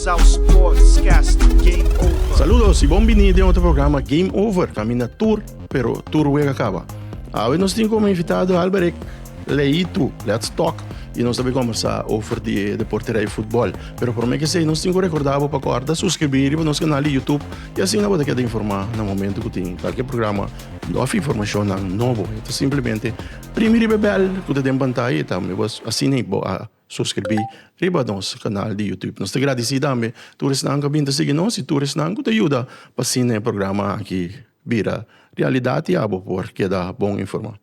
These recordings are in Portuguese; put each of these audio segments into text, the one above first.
ao Sportscast Game Over. Saludos y bienvenidos a otro programa Game Over. Camina tour, pero tour huega acaba. Hoje nós temos como invitado Alberic Leito, Let's Talk, e nós também conversar over de deporte e futebol. Pero por mim que sei, nós temos que recordar para acordar, subscrever no nosso canal de YouTube e assim não vou ter que informar no momento que tem qualquer programa, nova informação novo. Então simplesmente primeiro bebel que tem pantalla e também assim nem boa subscrever riba nosso canal de YouTube. Nós te agradecemos também, todos não que vinda seguir nós e todos não que te ajuda para sim o programa aqui vira realidade e abo porque dá bom informar.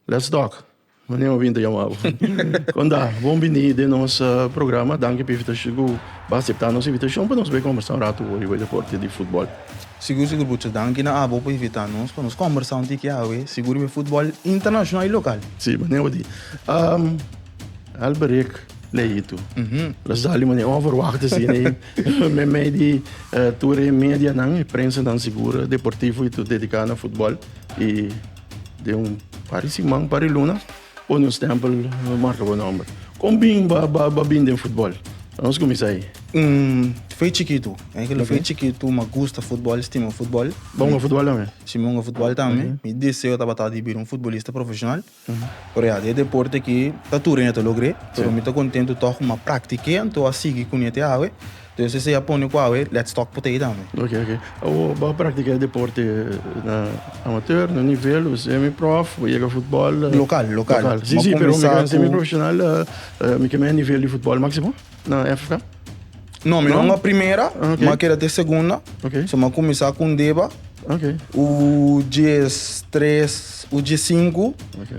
Let's Talk. Meneer Winter, jammer. Conda, bem-vindo ao nosso programa. Danke por aceitar nossa invitação para nós ver conversar um rato sobre o deporte de futebol. Seguro, muito danke na abo por invitar-nos para nós conversar um pouquinho sobre seguro futebol internacional e local. Sim, meneer Winter. Alberic Leito. Las dali meneer overwachten zien. Met mij die toere media nang, prensa dan seguro deportivo e tu dedicado a futebol e de parisimang pariluna. Ou no stempel marca o nome. Como bem em futebol? Vamos começar aí. Foi chiquito. Foi chiquito, mas gosta de futebol, estima futebol. Bom futebol também? Sim, bom futebol também. Me desejou de ser um futebolista profissional. Por aí, é deporte que está tudo em logrei. Então, me estou contente de ter uma prática, então a seguir com ele até então, se você põe com ele, let's talk por aí também. Ok. Eu praticar deporte na amateur, no nível, semi-prof, jogar futebol... Local. Sim, mas semi-profissional, me que é nível de futebol máximo na África? Não, não a primeira, mas que era a segunda. Só me começar com Deba. O G3, o G5,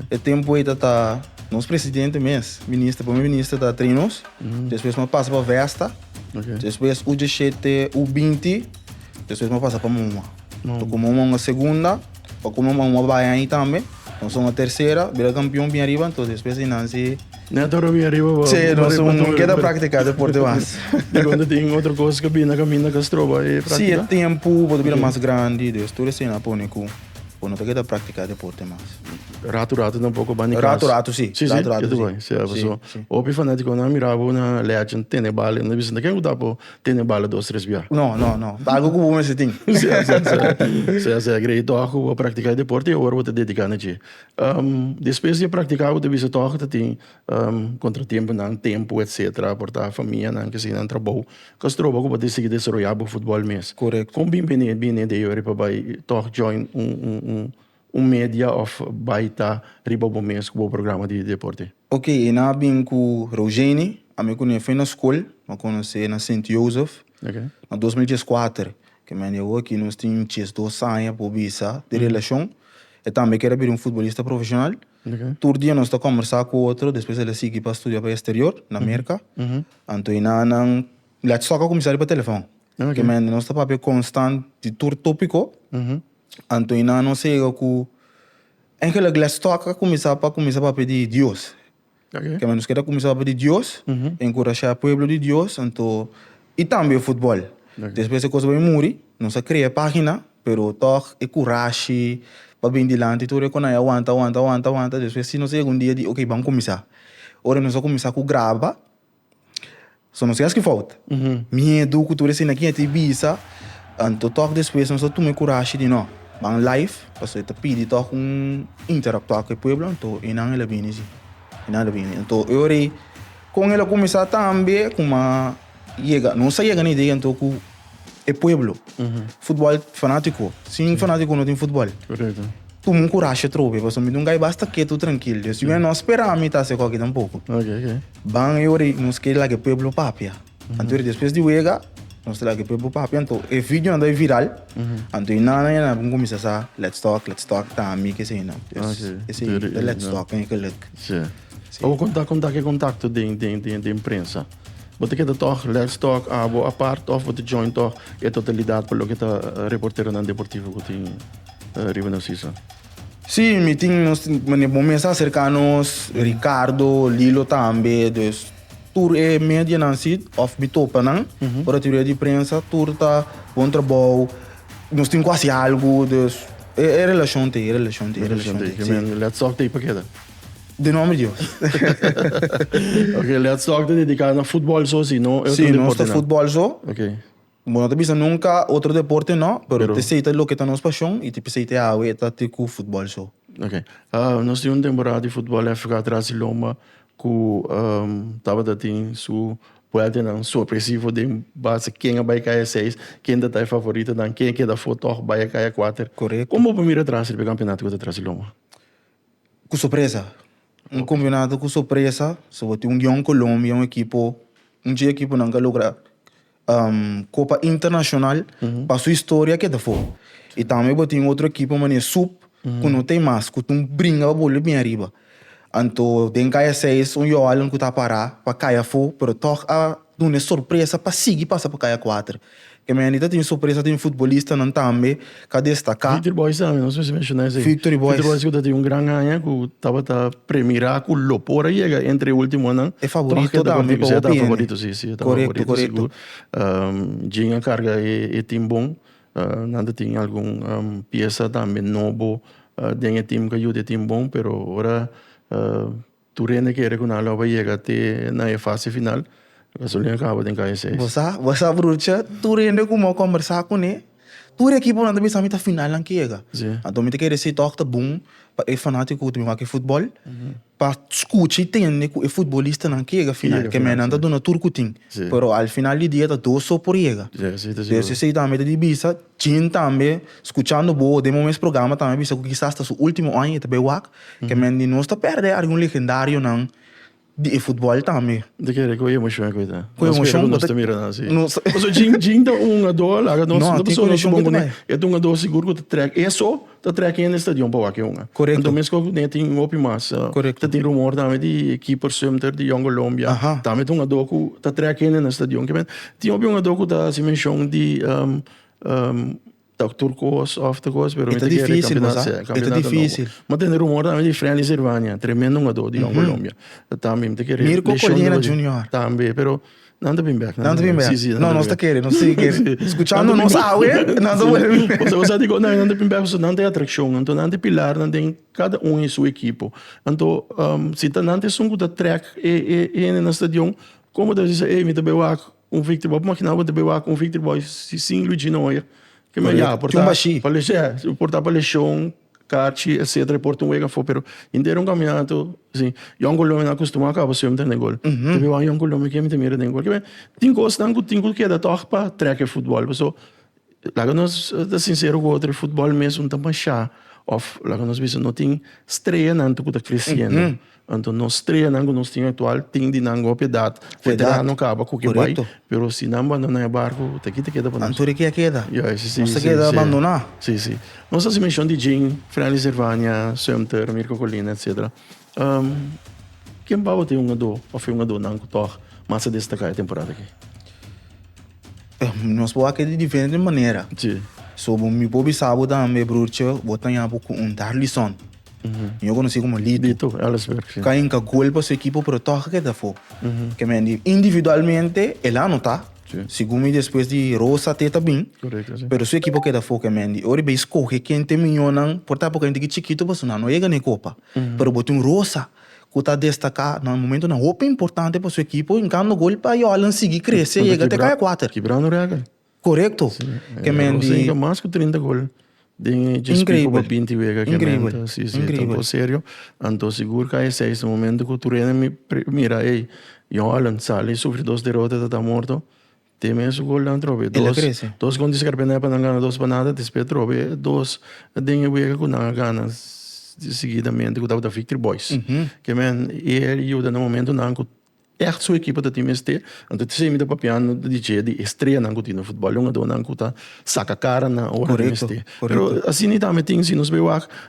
é tempo aí tá nosso presidente mesmo, primeiro-ministro da treinos. Depois me passa para Vesta. Depois o G7, o 20. Depois me passa para Muma. Tô com uma segunda, para comer uma baia aí também. Então sou uma terceira, vira campeão bem arriba, então depois aí nasce. Não é todo bem arriba. Sim, não queda praticar deporte mais. E quando tem outra coisa que vem na caminho que estroba e prática? Sim, é tempo, pode vir mais grande, Deus, tudo assim na pônico. Quando tu quer praticar deporte mais. Rato não pouco bani Rato sim. Sim. O fanático não mirava na legend tem bala, não bisa quem o dapo tem bala 2-3 via. Não. Algo que bom esse tem. Se greito a praticar deporte, agora vou te dedicar na ti. Depois de praticar, você bisa toque te tem contratempo não tempo etc. Portar a família não que se não trabalho. Castroba que pode seguir desenvolver o futebol mesmo. Correto. Como bem de eu para vai toque join média of baita riba bom mês com o programa de deporte. Ok, e na bem com Rogeni, a mim quando eu fui na escola, eu conheci na Saint Joseph, na 2004, que me deu aqui nós tínhamos 2 anos por visa de relação, e também queria ser futebolista profissional. Todo dia nós estamos conversar com outro, depois ele seguiu para estudar para o exterior, na América. Então, não, let's talk começar para telefone. Que me nós estamos para constante de tour tópico. Então, não sei que aquele let's talk começar para pedir Deus. Que nós queremos começar a pedir Deus, encorajar o povo de Deus, então e também o futebol. Depois a coisa vai morrer, nós cria página, pero toque e coragem para bem dilante, tudo quando aguanta, depois se não sei algum dia de ok, vamos começar. Ora nós vamos começar com grava. Só não sei as que falta. Medo que tudo assim aqui é tibisa, então toque depois nós tomamos coragem de não. Bang live, parce te pidi toch interactuar com o povo, então e não ele vem assim. Então eu rei com ele começar também com uma não sei a ideia então com o povo. Futebol fanático, sim fanático não tem futebol. Correto. Tu não coragem trobe, porque não gai basta quieto tranquilo. Se eu não esperar a mim tá se qualquer tampouco. Bang eu rei nos que lá que o povo papia. Então depois de wega nós temos que pegar o papel, então o vídeo anda viral, então nada vamos começar a let's talk, também que sei não, esse let's talk é que leg. Sim. Eu vou contar que contato de imprensa. Você quer talk, let's talk, a parte of the joint talk é totalidade pelo que tá reporteiro na deportivo que tem riba na season. Sim, me tem nós momentos cercanos, Ricardo, Lilo também, dus tour é média não sit of bitopa não, para a teoria de imprensa, tour tá bom trabalho, nós temos quase algo, dus é relação. Let's talk tem para queda. De nome de Deus. Ok, let's talk dedicado a futebol só, sim, não? Sim, não está futebol só. Ok. Bueno, te bisa nunca outro deporte não, pero Pero- te seita lo que está nos paixão e te seita a água e tá te com futebol só. Ok. Nós tínhamos uma temporada de futebol é ficar atrás de Loma que estava tendo su pode não surpresivo de base quem vai cair 6, quem da tá favorito dan quem que da foto vai cair 4. Correto. Como o primeiro atrás do campeonato que atrás de Loma? Com surpresa. Campeonato com surpresa. So, tem Young Colômbia, equipo nunca logra Copa Internacional para sua história que da for. E também tem outro equipo, mas sub, que não tem mais, que tu brinca a bola bem arriba. Então, tem caia 6, Joalho que tá parar para caia for, pero toca uma surpresa para seguir passa para caia 4. Que me anita tem surpresa tem futebolista não também que destacar. Victor Boys também, não sei se mencionar isso. Victor Boys. Victor Boys que tem grande ganha que estava a premiar com o Lopora chega entre o último ano. É favorito também para o o favorito, sim, correto. Tinha carga e time bom. Nada tem algum peça também novo. Tem time que ajuda time bom, pero agora tu rende que reconhece vai chegar até na fase final. Gasolina acaba de cair 6. Você bruxa, tu rende como conversar com ele. Tu equipo não também sabe a final não chega. Então me te quer esse toque bom para é fanático de que futebol. Para escutar e entender que o futebolista não chega final, que me anda dando turco tem. Pero al final do dia tá dois só por chega. Esse sei também de bisa, tin também escutando boa, de momento programa também bisa que quizás está o último ano também wak, que me não está perde algum legendário não. De futebol também. De que é emoção coisa. Com emoção nós estamos mirando assim. Mas o jing da a dor, lá nós não tem pessoa emoção bom que né. É a dor seguro que track. É só tá track no estádio para aqui uma. Correto. Então mesmo que tem op mas. Correto. Tem rumor também de keeper center de Young Colombia. Também tem dor que tá track no estádio que tem uma dor que tá se menção de turcos, off the coast, pero é difícil, é difícil. Mas tem rumor também de Fran Silvania, tremendo jogador de Colômbia. Também te querer. Mirko Colina Junior. Também, pero nada bem back. Nada bem back. Não, nós tá querendo, não sei querer. Escutando nós aue, nada bem. Você digo, não, nada bem back, não tem atração, então não tem pilar, não tem cada em sua equipe. Então, se tá não tem sungo da track e no estádio, como deve dizer, me também Victor Boy, mas não também Victor Boy, se sim Luigi não é. Que me já portar palesão, carte, etc. Porta uega for, pero inteiro caminhado, assim, Young Colômbia não costuma acabar sempre tendo gol. Teve Young Colômbia que me tem medo de gol. Que tem coisa não que da toque para track futebol, so lá que nós da sincero com outro futebol mesmo tá manchar. Of lá que nós vimos não tem estreia não que tá crescendo. Então nós estreia não que nós tem atual tem de não gopiedade. Veterano acaba com que vai, pero se não abandonar o barco, tá aqui queda para nós. Antônio que queda. Sim. Você queda abandonar? Sim. Nós assim menção de Jim, Fran Silvania, Sumter, Mirko Colina, etc. Quem vai ter dor, ou foi dor não que toque, mas se destacar a temporada aqui. Nós podemos aqui de diferente maneira. Sim. Sobre o meu povo sabe também, bruxo, botar em pouco Darlison. Eu conheci como Lito. Ellsberg. Caem com a gol para sua equipe, pero toca que da for. Que me individualmente, ele não tá. Segundo me depois de Rosa teta bem. Correto, sim. Pero sua equipe que da for que me ora bem escolhe quem tem milhão, portar porque a gente chiquito, mas não chega nem copa. Pero botar um Rosa que está destacar no momento na roupa importante para sua equipe, enquanto gol para o Alan seguir crescer, chega até cair 4. Quebrando regra. Correto. Que me diz mais que 30 gol. Incrível. Incrível. Sim, então sério. Então seguro que é 6 no momento que tu me mira, ei, o Alan sale sofre 2 derrotas, está morto. Tem mesmo gol lá trobe. Dos com discrepância para não ganhar 2 panadas, depois trobe 2 tem o que não ganha seguidamente que da Victor Boys. Que ele ajuda no momento não echt sua equipe da time este, então te sei me da papiano de estreia não que no futebol, um do não que tá saca cara na hora este. Pero assim também tem se nos vê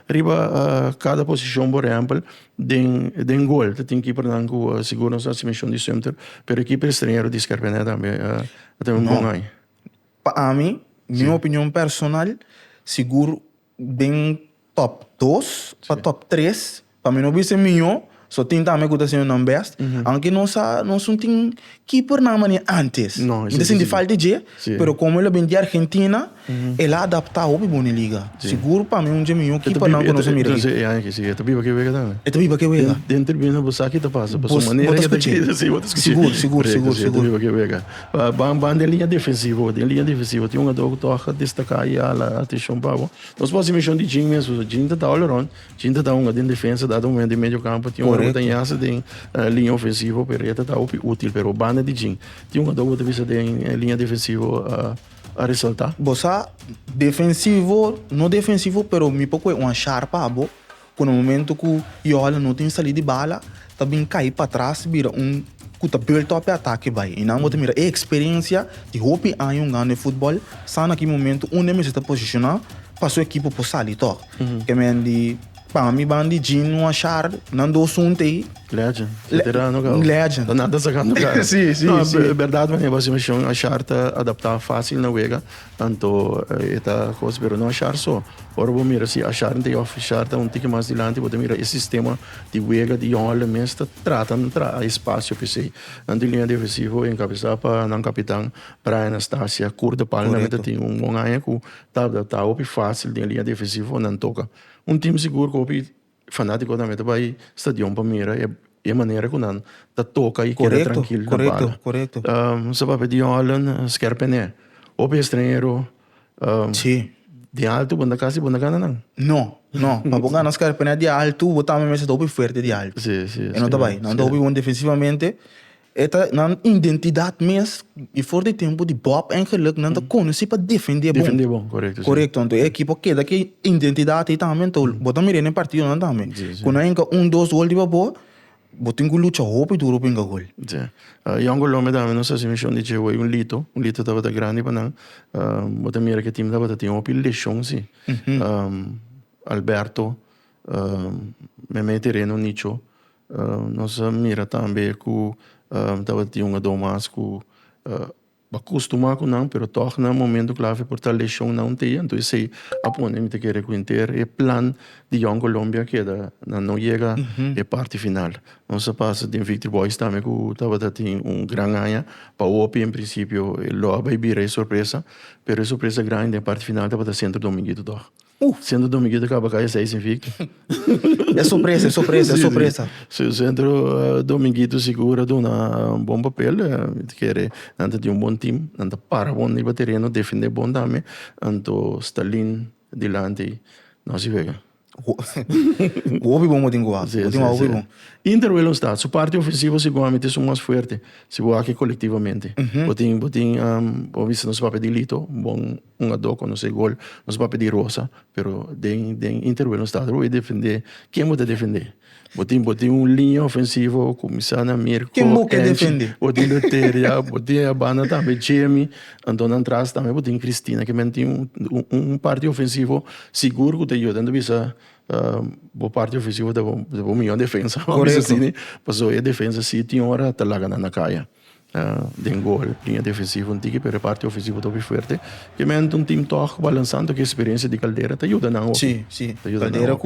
riba cada posição por exemplo, den gol, tem que para não que seguro nos assimilation de center, pero equipe estrangeiro de escarpena também tem bom aí. Para mim, minha opinião personal, seguro bem top 2 para top 3, para mim não vai ser melhor. Só tem também que está sendo não best. Aunque não tem keeper na mania antes. Não, isso é falta de mas como ele vem de Argentina, Ele adapta o bom liga. Seguro para mim um dia que para não conhecer mira. Então é que sim, é tabiba que vega também. É tabiba que vega. Dentro bina você aqui tá passa, passou maneira que daqui sim, outras seguro. Tabiba que vega. Ban de linha defensiva, tem um jogador que toca destacar aí a atenção para bom. Nós podemos mexer de Jim mesmo, Jim tá all around, Jim tá um de defesa, dado um de meio campo, tem um que tem essa de linha ofensiva, pereta tá útil, pero banda de Jim. Tem um jogador que visa de linha defensiva a ressaltar. Bossa defensivo, não defensivo, pero me pouco é uma charpa abo. Quando no momento que o olha não tem saída de bala, também cai para trás, vira que build up ataque vai. E não vou mira experiência de hope aí ganho futebol, só naquele momento nem se está posicionar para sua equipe por sair to. Que men de para mim bandi Jin não achar não do sunte Legend. Veterano, cara. Legend. Tá nada sacando, cara. Sim. É verdade, mas você mexeu achar tá adaptar fácil na wega, então esta coisa, pero não achar só. Ora vou mirar se achar não achar tá tique mais dilante, vou mirar esse sistema de wega de olha mesmo trata espaço para si. Ante linha defensiva encabeçar para não capitão para Anastácia curta palma meta tem bom ganho que tá op fácil de linha defensiva não toca. Time seguro que fanático também vai stadion para mira é a maneira que não tá toca e queda tranquilo correto você vai pedir Holland scarpene ou estrangeiro sim de alto bunda casa não para botar nas scarpene de alto botar mesmo esse topo forte de alto sim e não tá bem não tá bom defensivamente esta na identidade mesmo e for de tempo de Bob eigenlijk não tá conhece para defender bom correto então a equipe que daqui identidade também então botar mirando em partido não também quando ainda 2 gol de boa botem que luta roupa e duro para gol sim e Angolome também não sei se me chama de Jehová um lito tava da grande para não botar mira que time tava tem uma pilha sim Alberto me terreno nicho nós mira também que tava tinha um domas que acostumar com não, pero toch no momento clave por tal lesão não tem, então sei apone me te quer contar é plan de Young Colombia que não chega é parte final. Nós passa de Victor Boys também que tava tinha gran ganha para o em princípio lo vai vir surpresa, pero surpresa grande a parte final tava sendo Dominguito doch. Sendo Dominguito acaba cair 6 invicto. É surpresa. Se o centro Dominguito segura de um bom papel, quer antes de um bom time, antes para bom nível terreno, defender bom também, então Stalin dilante, não se vega. O hobby bom tem igual. Bom. Inter está. Su parte ofensiva seguramente é mais forte. Se vou aqui coletivamente. Botin, obviamente não se vai pedir Lito, bom adoco, não sei gol, não se vai pedir Rosa, pero de Inter está. Vai defender. Quem vai defender? Botin linha ofensiva, começar na Mirko. Quem vai defender? Botin Luteria, botin a banda também, Jamie, Antônio atrás também, botin Cristina, que tem parte ofensivo seguro que te ajuda a visar boa parte ofensiva da boa melhor defesa. Correto. Passou a defesa se tinha hora tá lá na caia. Den gol, linha defensiva antiga, pero parte ofensiva também forte. Que mente time toque balançando que a experiência de Caldeira te ajuda não. Sim. Caldeira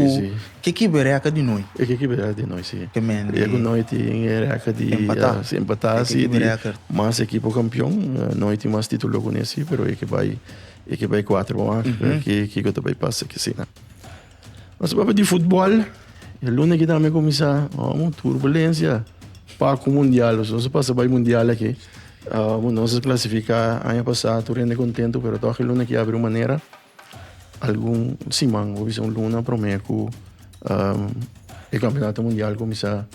que bereca de nós. Que bereca de nós, sim. Que mente. Que nós tem bereca de empatar sim. Mas equipe campeão, nós tem mais título com esse, pero que vai 4 bom, que também passa que sim. Mas para de futebol, o lunes que também começa uma turbulência para o mundial, nós passa para o mundial aqui, nós classificar ano passado, estou rende contento, pero todo o lunes que abre uma maneira, algum semana, ou visão luna prometo o campeonato mundial começa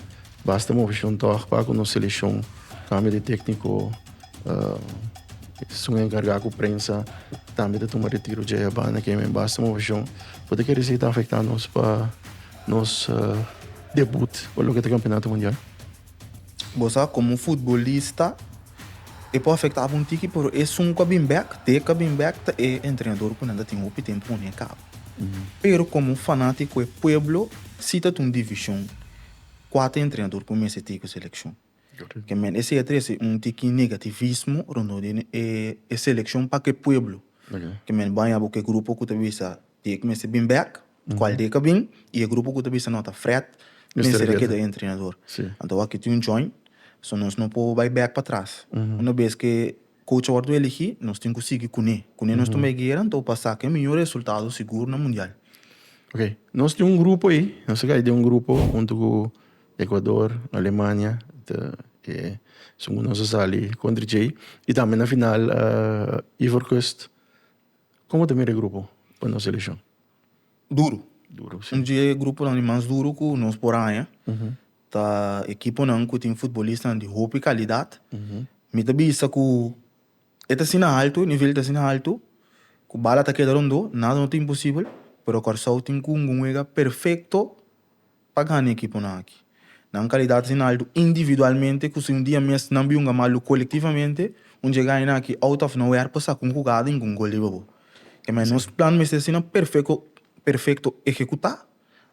basta mover toque para com nossa seleção, câmbio de técnico, sou encarregado com prensa, também de tomar retiro de Habana, que me basta mover pode querer se está afetando nos para nos debut para o campeonato mundial. Você como futebolista pode afetar um tique, pero é um comeback é treinador que ainda tem um tempo nem cabo. Pero como fanático é pueblo, cita uma divisão 4 treinador começa a ter a seleção. Que men esse é um tique negativismo, onde é seleção para que pueblo. Que men banha porque grupo que visa ter que começar bem back, qual de cabin e o grupo que visa nota fret, será que é treinador. Então aqui tem join, só nós não pode vai back para trás. Uma vez que coach wordt elegir, nós temos que seguir com ele. Com ele nós também queremos, então passar que é melhor resultado seguro no mundial. Ok. Nós temos um grupo aí, nós temos um grupo junto com Equador, Alemanha, que são nossos sali contra Jay, e também na final Ivory Coast. Como também é o grupo para nossa seleção? Duro, sim. dia grupo não é mais duro que nós por aí. Tá equipe não que tem futebolista de roupa e qualidade. Me também isso que é assim alto, nível assim alto, que bala tá quedando nada não tem impossível, pero o Corsau tem um jogo perfeito para ganhar a equipe não aqui. Na qualidade assim alto individualmente, que se dia mês não vi malu coletivamente, dia ganha aqui out of nowhere passar com jogada em gol livre. Que mas nosso plano é assim perfeito executar,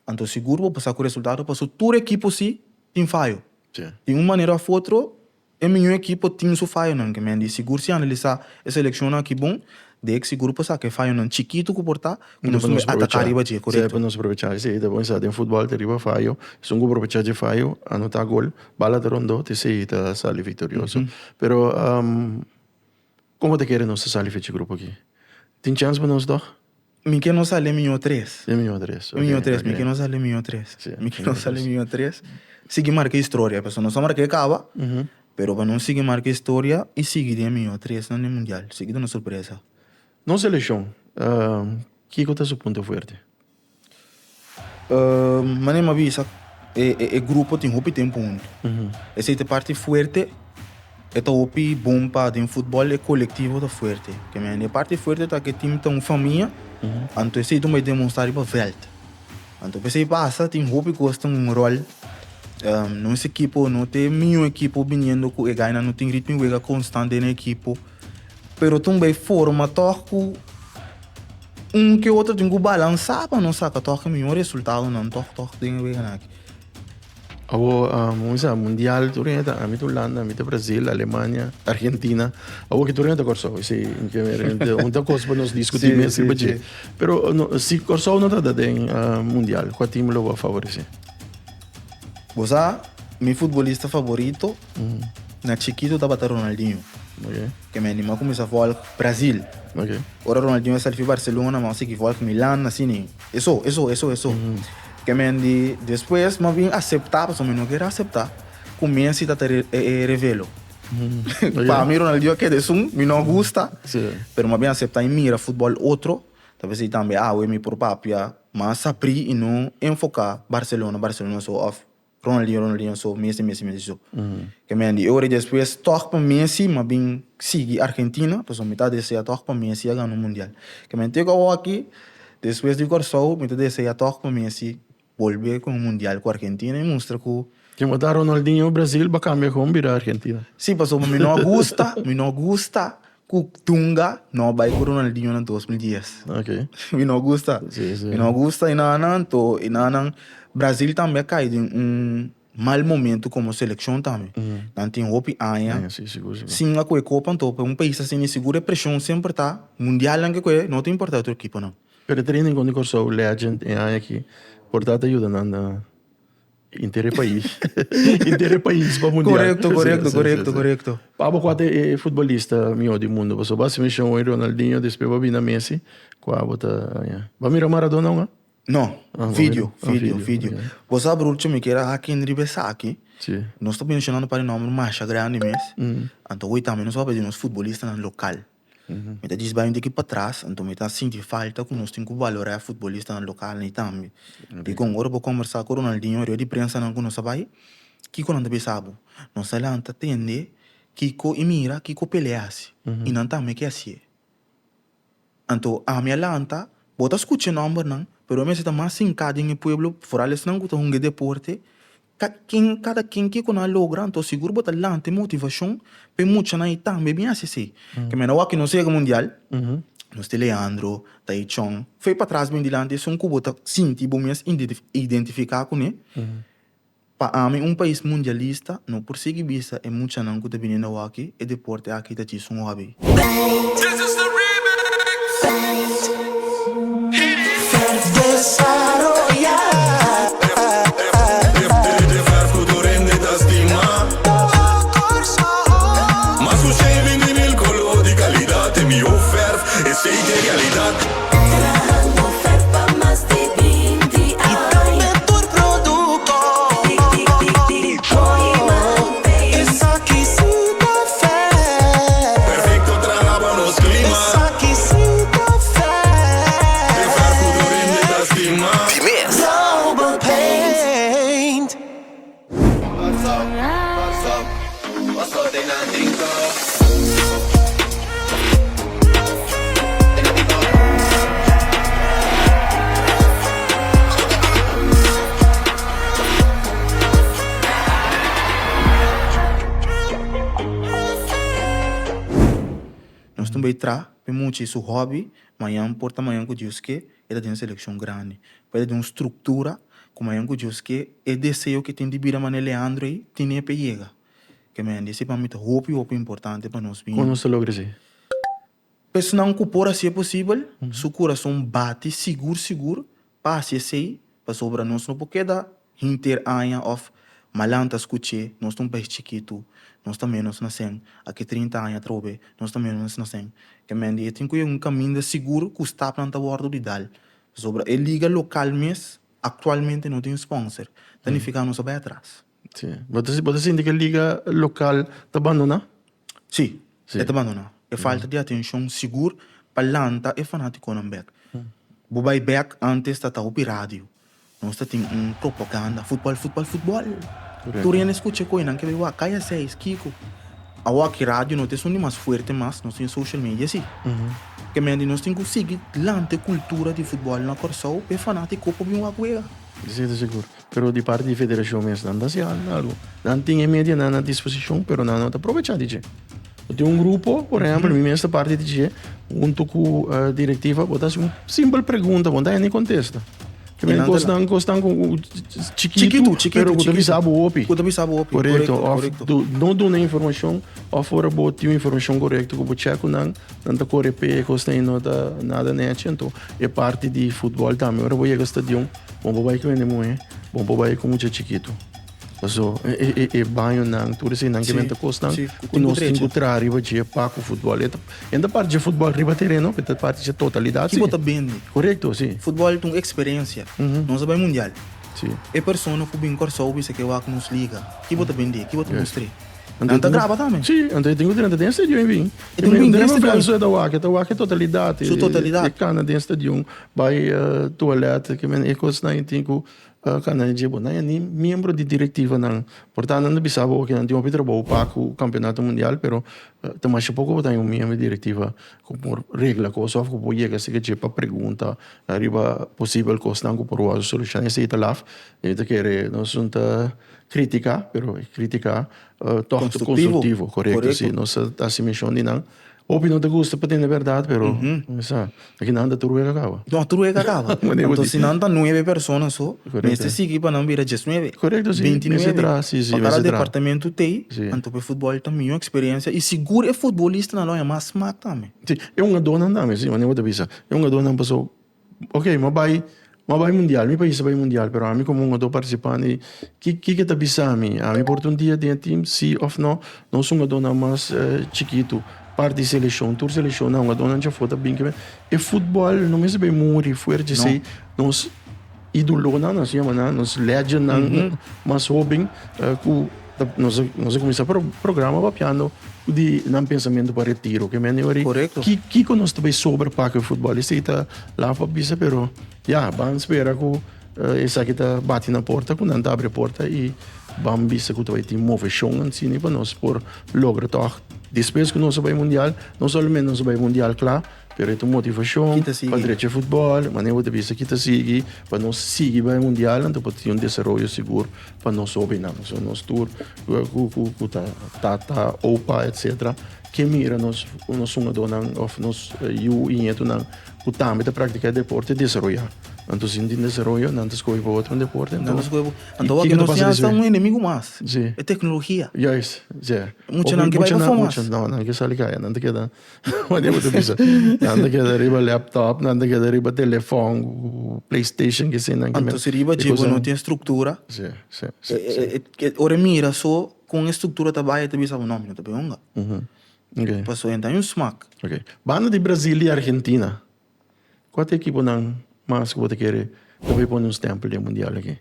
então seguro vou passar com o resultado, para toda a equipe sim tem falho. De uma maneira ou outra, a minha equipe tem seu falho não, que me seguro se analisar a seleção aqui bom, de que seguro passar que falho não chiquito que portar, que nós vamos atacar e bater, correto? Para nós aproveitar, sim, depois em futebol teriba falho, se um aproveitar de falho, anotar gol, bala de rondo, te sei tá sali vitorioso. Pero como te quer nós sair desse grupo aqui? Tem chance para nós dois? Mi que no sale mío 3. Mío 3. Mío 3, mi que no sale mío 3. Mi que no sale mío 3. Sigue marca história, pessoal, não só marca acaba, pero para não seguir marca história e seguir de mío 3 no mundial, seguir uma surpresa. Nossa seleção, que é o seu ponto forte? Mas não avisa, o grupo tem roupa e tem ponto. Essa é a parte forte. Esta roupa bom para o futebol é coletivo da forte. Que a parte forte é que o time tem uma família, então esse vai demonstrar para o veld. Então você passa, tem roupa que gosta um rol. Nossa equipe não tem nenhuma equipe vindo com ganha, não tem ritmo de constante na equipe. Pero também forma toque que outro tem que balançar para não sacar toque melhor resultado não toque tem que ganhar aqui. Abo mundial turenta a mito Holanda, a mito Brasil, Alemanha, Argentina. Abo que turenta corso, sim, que muita coisa para nós discutir mesmo, pero se corso não está em mundial, qual time lo vai favorecer? Você, meu futebolista favorito, na chiquito estava Ronaldinho. Okay. Que me anima começar a falar Brasil. Okay. Ora Ronaldinho vai sair Barcelona, mas que vai Milan, assim. Isso. Que me andi depois, mas vim aceitar, mas eu não quero aceitar. Começa a ter revelo. Para mim Ronaldinho que é de sum, me não gosta. Pero mas bem aceitar em mira futebol outro. Talvez ele também é meu próprio, mas sapri e não enfocar Barcelona só off. Ronaldinho só Messi isso. Que me andi ora depois toque para Messi, mas bem sigue Argentina, pois metade desse toque para Messi a ganhar no mundial. Que me andi aqui depois de corso, metade desse toque para Messi volver com o mundial com a Argentina e mostra que matar Ronaldinho o Brasil vai cambiar com a Argentina. Sim, pessoal, me não gosta que Tunga não vai com Ronaldinho em 2010. Ok. Me não gosta. Me não gosta e não Brasil também cai em mau momento como seleção também. Não tem roupa ainda. Sim, seguro. Sim, a Copa então um país assim segura pressão sempre tá. Mundial não tem importância outra equipe não. Pero treino quando corso legend é aqui. Portanto, ajuda na inteiro país. Inteiro país para o mundial. Correto. Pabo quatro futebolista melhor do mundo. Você vai se mexer com o Ronaldinho, depois vai vir na Messi. Qual bota? Vai mirar Maradona não? Não. Vídeo. Você abre o último que era aqui em Ribesaki. Sim. Nós estamos mencionando para o nome mais grande mesmo. Então hoje também nós vamos ver os futebolistas no local. Me diz bem daqui para trás, então me está sentindo falta que nós temos que valorar o futebolista no local e também. E com agora vou conversar com o Ronaldinho, eu de prensa não conheço vai. Kiko não deve saber. Nós saímos a entender Kiko e mira Kiko peleasse e não também que assim. Então a minha lanta, bota escutar nome não, pero me está mais sincado em pueblo, fora eles não gostam de deporte. Cada quem que não logra, então seguro botar lante motivação, para muito na também bem assim. Que me não aqui não chega mundial. Nós temos Leandro, Taichon, foi para trás bem dilante, são que bota sentir bom mesmo identificar com ele. Para mim país mundialista, não por seguir vista é muito não que tá vindo aqui, e deporte aqui tá tido um hobby. This is the remix. Ma su scemi il colore mi oferta, essa é a realidade. Trabajando oferta más de 20 años. Essa aqui sim dá fé. Perfeito trabalho nos clima. Essa aqui sim dá fé. Levar futuro em meio da estima. Global Paint. Passou de nada. Nós também tra, muito isso hobby, amanhã porta amanhã com Deus que ele tem uma seleção grande, pode ter uma estrutura, como amanhã com Deus que é desejo que tem de vir a maneira Leandro aí, tem nem pega, que me disse para mim hope importante para nós vir. Quando você logra isso? Penso não que por assim é possível, seu coração bate seguro, passe assim, para sobrar nós não porque dá inter anos of malanta escute, nós estamos bem chiquito, nós também nós nascemos, aqui 30 anos trobe, nós também nós nascemos. Que me diz, tem que um caminho seguro que está planta bordo de dal. Sobre a liga local mesmo, atualmente não tem sponsor, então fica nós bem atrás. Sim. Você sente que a liga local está abandonada? Sim, Sim. é abandonado. É falta de atenção seguro para lanta e fanático não back. Bobai back antes está o rádio. Nós tem propaganda, futebol. Tu rien escuta coisa, que vai caia 6, Kiko. A walk rádio não tem som mais forte, mas nós temos social media sim. Que me nós temos que seguir lante cultura de futebol na Corsão e fanático para vir a coisa. Sim, seguro. Pero de parte da federação mesmo, não dá algo. Não tem mídia na disposição, pero não está aproveitado. Tem um grupo, por exemplo, mim esta parte de junto com a diretiva, botar uma simples pergunta, botar nem contesta. Que me gostam com chiquito, pero que tu sabe o opi. Correto. Não dou nem informação, ou fora botar uma informação correta, que o checo não corre pé, costa aí nada net, então é parte de futebol também. Agora vou ir ao estádio, bom vai que vem muito, bom vai com muito chiquito. So, e banho não, tudo assim, não que vem da costa, não, nós temos que trazer riba de paco futebol. Ainda parte de futebol riba terreno, porque parte de totalidade. Que bota bem. Correto, sim. Futebol tem experiência, não sabe mundial. Sim. E pessoa que vem corso isso que vai nos liga. Que bota bem, que bota mostrar. Não tá grava também. Sim, então tem que ter dentro de vir. E tem que ter dentro da WAC, totalidade. Sua totalidade. E cana dentro de vai toalete, que men ecos na intinco cana de boa, nem membro de diretiva não. Portanto, não bisava que não tinha um trabalho para o campeonato mundial, pero também se pouco tem um membro de diretiva com regra, com só com poia que se que para pergunta, arriba possível costa não por uma solução esse está lá, e te quer não são crítica, pero crítica construtivo, correto, sim, não se assim mencionando não. Opinião te gusta para ter a verdade, pero essa aqui não anda tudo é acaba. Não, tudo é acaba. Então se não anda 9 pessoas só, neste sigue para não vir a 19. Correto, sim. 29. Sim, cada departamento tem, então o futebol também é uma experiência e seguro é futebolista na loja, mas smack também. Sim, é uma dona também, sim, mas não vou te avisar. É uma dona passou. Ok, mas vai mundial, meu país vai mundial, pero a mim como um do participante, que te avisa a mim por um dia de time, sim ou não sou uma dona mais chiquito. Parte de seleção, tour seleção, não, a dona já foi bem que é futebol, não me sabe muito forte sei, nós ídolo não, nós chama não, nós legend não, mas jovem, nós começar o programa para piano de não pensamento para retiro, que me nem correto, que nós também sobre para o futebol, isso está lá para bisa, pero vamos esperar que essa aqui tá bate na porta, quando não abre a porta e vamos bisa que vai ter movição assim para nós por lograr toch. Depois que nós vai mundial, não somente nós vai mundial, claro, pero é motivação para direito de futebol, mas nem outra vez que está seguir para nós seguir vai mundial, então pode ter desenvolvimento seguro para nós subir não, so nós tour, tá opa etc. Que mira nós uma dona of nós e então não o também da prática de deporte desenvolver. Então se não desenvolver, não escolhe para outro deporte. Então o que nós temos é um inimigo mais. É tecnologia. Yes, Mucho não que vai para fora. Não que sai cá, não te queda. Mas eu te dizer, não te queda riba laptop, não te queda riba telefone, PlayStation que se não. Então se riba tipo não tem estrutura. Sim. Ora mira só com estrutura trabalha também sabe o nome, não tá bem. Ok. Passou então um smack. Ok. Banda de Brasil e Argentina. Qual é a equipe não mais que você quer também pôr uns tempos de mundial aqui?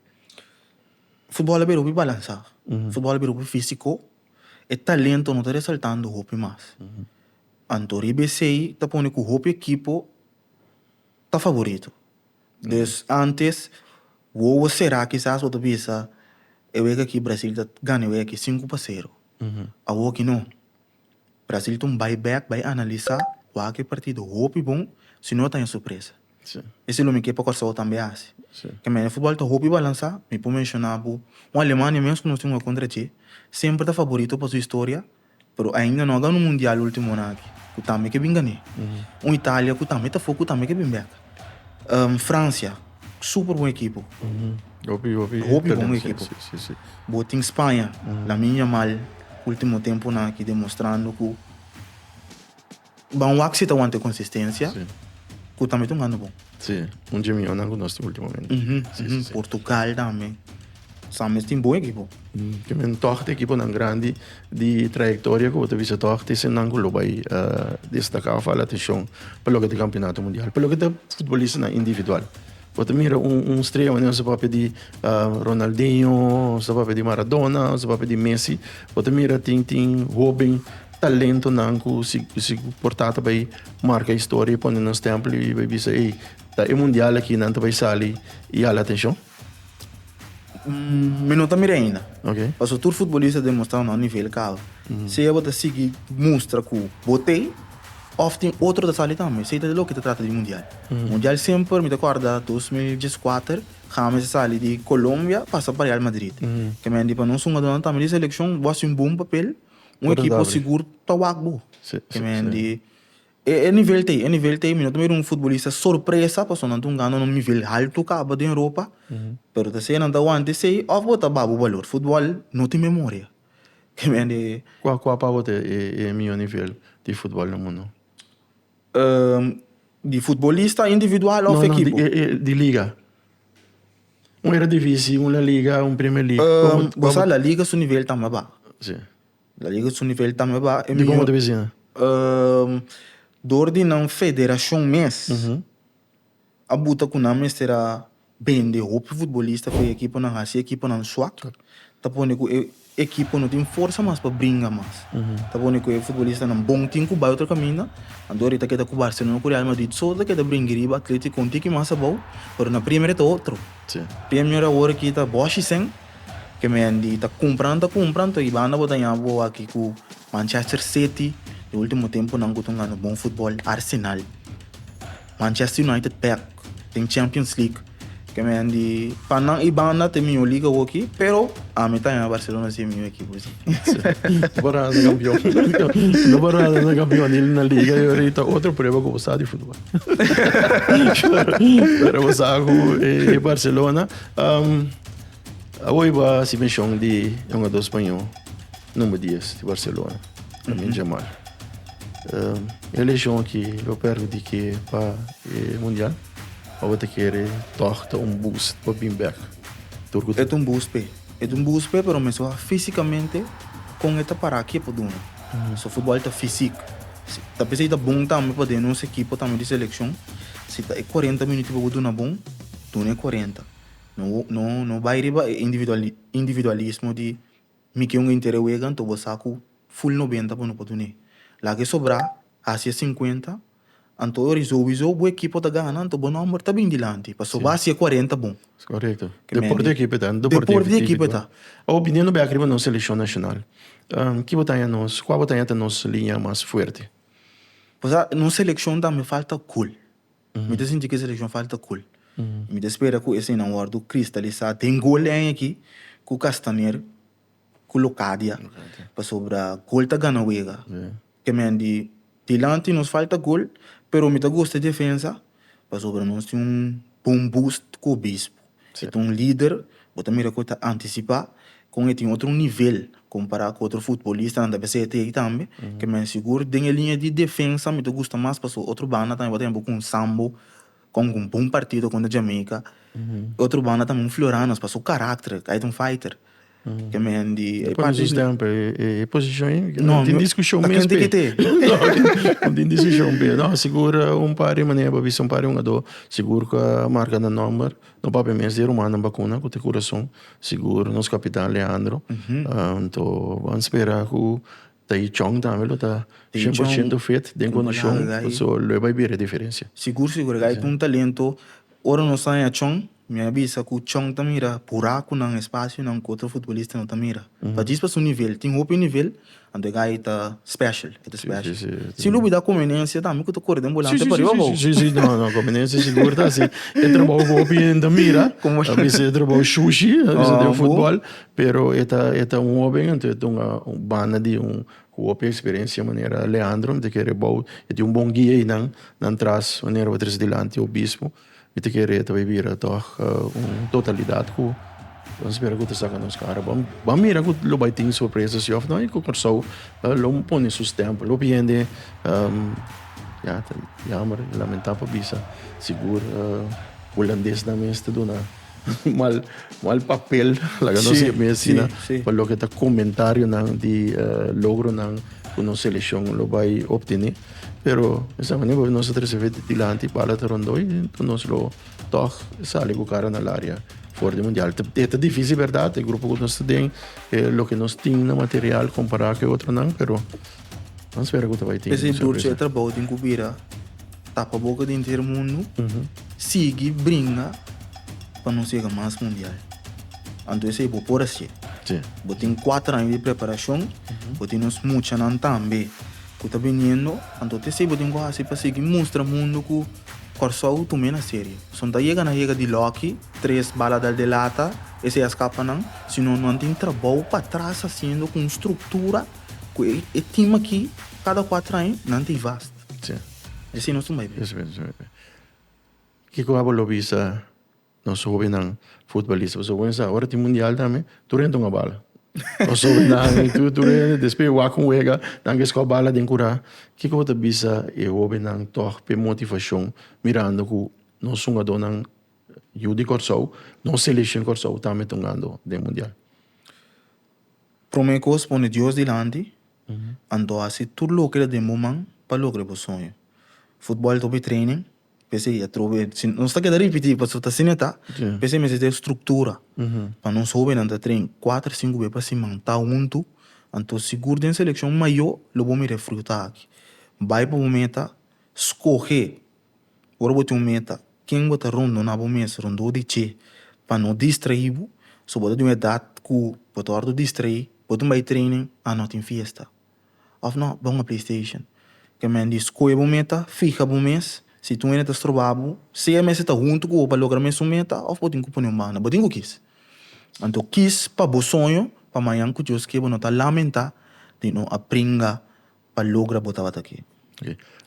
Futebol é bem balançar. Futebol é bem físico. E talento não está ressaltando o hope mais. Antori BCI está pondo que o hope equipo está favorito. Des antes, o será que se outra pensa, eu vejo que o Brasil está ganhando aqui 5-0. A o que não. Brasil tem um buyback, vai analisar qualquer partido hope bom, se não tem surpresa. Sim. Esse nome que é para cortar também assim. Sim. Que o futebol está hope balançar, me pode mencionar uma Alemanha mesmo que nós temos contra ti, sempre está favorito para sua história, mas ainda não ganhou no mundial último ano aqui. Que também que bem ganhei. Itália que também está foco também que bem back. França, super bom equipo. Hope bom equipo. Sim. Botem Espanha, na minha mal, último tempo aqui demonstrando que o Axi está ter consistência, Sim. que também está ganhando bom. Sim. Dia melhor não gosto ultimamente. Sim. Portugal também. Sabe, tem boa equipo. Que men torta equipe não grande de trajetória que você visa torta se não lo vai destacar fala atenção pelo que é campeonato mundial, pelo que é futebolista na individual. Você mira estrela, né? Você pode pedir Ronaldinho, você pode pedir Maradona, você pode pedir Messi. Você mira tem Robin, talento não que se portata vai marca a história e põe nos templos e vai dizer ei, tá é mundial aqui não vai sair e a atenção. Minuta mira ainda. Ok. Mas o tour futebolista demonstrar no nível calo. Se eu botar seguir mostra que botei, often outro da sala também. Se é que trata de mundial. Mundial sempre me recorda 2014, James sali de Colômbia passa para Real Madrid. Que me para não sunga do também de seleção, boa um bom papel, equipo seguro tá wagbo. Que me é nível tem, minuto também futebolista surpresa, passou não ganhando num nível alto acaba da Europa. Pero tá sendo da onde sei, of bota babu valor. Futebol não tem memória. Que me Qual para você é meu nível de futebol no mundo? de futebolista individual ou equipo? De liga. Era divisão, uma liga, Premier League. Você a liga seu nível também ba. Sim. A liga seu nível também ba. De como divisão? Dor de não federação mês. A buta com nome será bem de roupa futebolista foi equipa não raci, equipa não swak. Tá pondo que equipa não tem força mais para brincar mais. Tá pondo que o futebolista não bom tem que vai outro caminho. Andor ita que tá com Barcelona com Real Madrid só da que tá brincar Atlético conti que mais bom, pero na primeira tá outro. Sim. Primeira hora que tá Bosch sem que me andi tá comprando e banda botar boa aqui com Manchester City. No último tempo não estou jogando bom futebol. Arsenal, Manchester United pack, tem Champions League. Que me andi panang ibana tem minha liga aqui, pero a metade a Barcelona é minha equipe. Bora ser campeão. Não bora ser campeão ele na liga e ahorita outro problema que você de futebol. Pero você com Barcelona, hoje vai se menção de jogador espanhol número 10 de Barcelona, Lamine Yamal. Eleição aqui eu pergunto que para mundial ou você quer torta boost para Bimberg? É um boost, pero me soa fisicamente com esta para aqui por dentro. So futebol é físico. Tá pensando bom também para dentro nossa equipe também de seleção. Se tá 40 minutos para botar na bom, tu não é 40. Não vai riba individualismo de me que interesse wegan to saco full 90 para não poder. Lá que sobrar, assim 50, então resolveu o equipe da Gana, então o número está bem dilante. Passou base 40 bom. Correto. Deporte de equipe tá. Deporte de equipe tá. A opinião do Beatriz na seleção nacional. Que qual botaria a nossa linha mais forte? Pois na seleção também falta cool. Me dá sentir que a seleção falta cool. Me dá espera que esse não do cristalizar. Tem gol aqui, com o Castaneiro, com o Locadia. Para sobrar gol tá ganhando wega. Que me andi dilante nos falta gol, pero me gosta de defesa, para sobre nós tem bom boost com o Bispo. É líder, bota mira que tá antecipar, com ele tem outro nível, comparar com outro futebolista, não deve ser aí também, que me seguro, tem a linha de defesa, me gosta mais, para outro banda também, bota com um Sambo, com um bom partido contra a Jamaica, outro banda também, um Floranos, para o caráter, aí tem um fighter. Que me andi... Põe os tempos, posição aí. Não, Não tem discussão tá mesmo. quente que tem. Não tem discussão mesmo. Não, segura par de maneira para ver par um do seguro que a marca da número, no papel mesmo de romana vacuna com o coração, seguro nosso capitão Leandro. Então, vamos esperar que daí Chong também está 100% feito dentro do chão, só ele vai ver a diferença. Seguro, gai com talento. Ora não sai a Chong, me avisa que o Chong também mira buraco no espaço, não que outro futebolista não também mira. Para diz para o nível, tem outro nível, onde gai está special, Se não dá conveniência também que tu corre de ambulante para eu. Sim, não, conveniência segura tá assim. Eu trabalho com o da mira, a vezes eu trabalho sushi, a vezes eu futebol, pero eta um homem, então uma banda de com a experiência maneira Leandro, de que é bom, e um bom guia aí não traz maneira outra delante o bispo. E te querer também vir toch totalidade com vamos esperar que tu saca nos caras vamos mirar que lo vai ter surpresas e não e que o só lo põe seus tempos lo piende jammer lamentável bisa seguro holandês também está dando mal papel lá que não sei mesmo para lo que tá comentário não de logro não com nossa seleção lo vai obter. Pero esa manera nós recebemos dilante para a rondo e nós lo toch sale com o cara na área fora do mundial. É difícil, verdade? O grupo que nós temos, o que nós temos no material comparado com o outro não, pero vamos esperar que vai ter. Esse dulce é trabalho de cubira, tapa a boca do inteiro mundo, sigue, brinca, para não chegar mais mundial. Então esse é o por assim. Tem 4 anos de preparação, temos muito não também. Que está vindo, então te sei que tem coisa para seguir mostra o mundo que corso também na série. Só tá chega de Loki, 3 balas de lata, esse escapa não, senão não tem trabalho para trás fazendo com estrutura, que é time aqui, cada 4 anos, não tem vasto. Esse não vai ver. Que coisa lo visa, nós jovens não futebolistas, você pensa agora tem mundial também, tu renta uma bala. O so na tu depois o com wega dan que bala de cura que como te bisa e o ben dan toch pe motivação mirando que nós somos donan judi corso não seleção corso também tongando de mundial promecos pone Deus dilante ando assim tudo lo que de momento para lograr o sonho futebol to be training pensei a trover não está que dar repetir para só tá sineta pensei mas é estrutura para não souber anda treino 4 5 vezes para se manter junto então seguro de seleção maior lo vou me refrutar aqui vai para o meta escolher ora botar um meta quem bota rondo na bom mês rondo de che para não distrair só botar de uma idade que botar hora de distrair botar um training a não tem festa ou não vamos a PlayStation que me diz escolher bom meta fica bom mês. Se tu ainda estás trabalhando, se a mesa está junto com o para lograr a sua meta, ou pode incluir uma mana, pode incluir. Então, quis para o sonho, para amanhã que Deus quer, não está lamentar de não aprender para lograr botar aqui.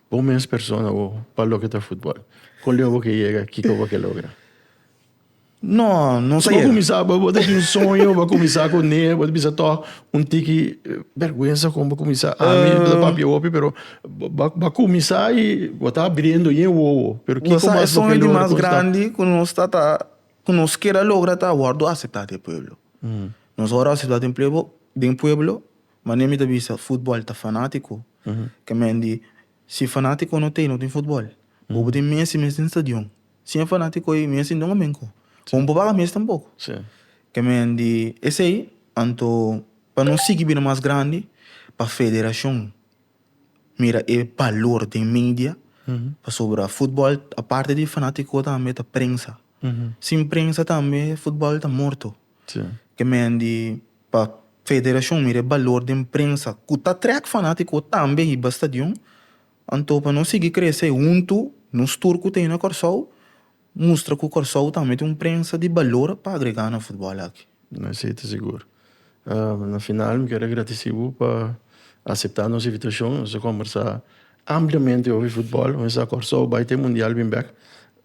Bom menos pessoa para lograr futebol. Qual é o que chega, que que logra? Não sei. Vai começar, vai ter um sonho, vai começar com ele, vai começar a tique vergonha como vai começar a mim da papi opi, pero vai começar e vai estar abrindo e o, pero que como é sonho de mais grande que nós está que nós queira lograr tá guardo aceitar do povo. Nós ora aceitar do povo, mas nem me da visa futebol tá fanático. Que me diz se fanático não tem futebol. Vou ter mês no estádio. Se é fanático aí mês não amengo. Um pouco mais tampouco. Que me diz esse aí, então para não seguir bem mais grande, para a federação mira o valor da mídia para sobre o futebol, a parte de fanático também da prensa. Sem prensa também futebol está morto. Que me diz para a federação mira o valor da imprensa, que está track fanático também no estádio, então para não seguir crescer junto, nos turcos tem na Corsol, mostra que o Corsol também tem uma prensa de valor para agregar no futebol aqui. Não sei, te seguro. Na final, me quero agradecer por aceitar nossa invitação. Nós conversar amplamente sobre futebol. Mas a Corsol vai ter mundial bem back.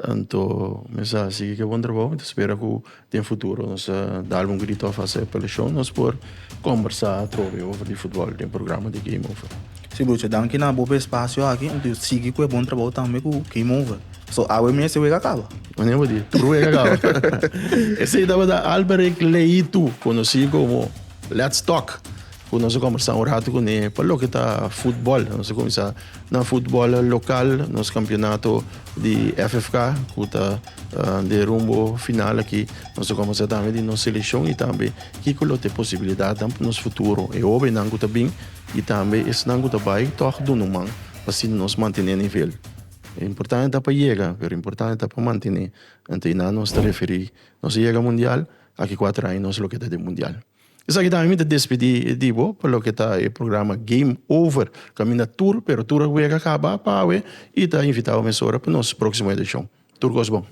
Então, mas assim que é bom trabalho. Espero que tem futuro. Nós dar um grito a fazer pela show. Nós por conversar sobre o futebol, tem programa de Game Over. Sim, Bruce, danke na bom espaço aqui. Então, siga com o bom trabalho também com Game Over. So, awe me esse wega acaba. Mas nem vou dizer, tour wega acaba. Esse aí dava da Alberic Leito, conhecido como Let's Talk. Quando nós conversamos um rato com ele, falou que está futebol. Nós começamos na futebol local, nos campeonato de FFK, que está de rumbo final aqui. Nós começamos também de nossa seleção e também que tem possibilidade para nosso futuro. E hoje não está bem e também esse não está bem, toca do número para assim nos manter no nível. É importante para chegar, mas é importante para manter. Então, nós nos referir, nós chega mundial, aqui 4 anos nós lo que está de mundial. Isso aqui também me despedir de você, pelo que está o programa Game Over, caminha tour, pero tour vai acabar para e está invitado a para nossa próxima edição. Tudo bom.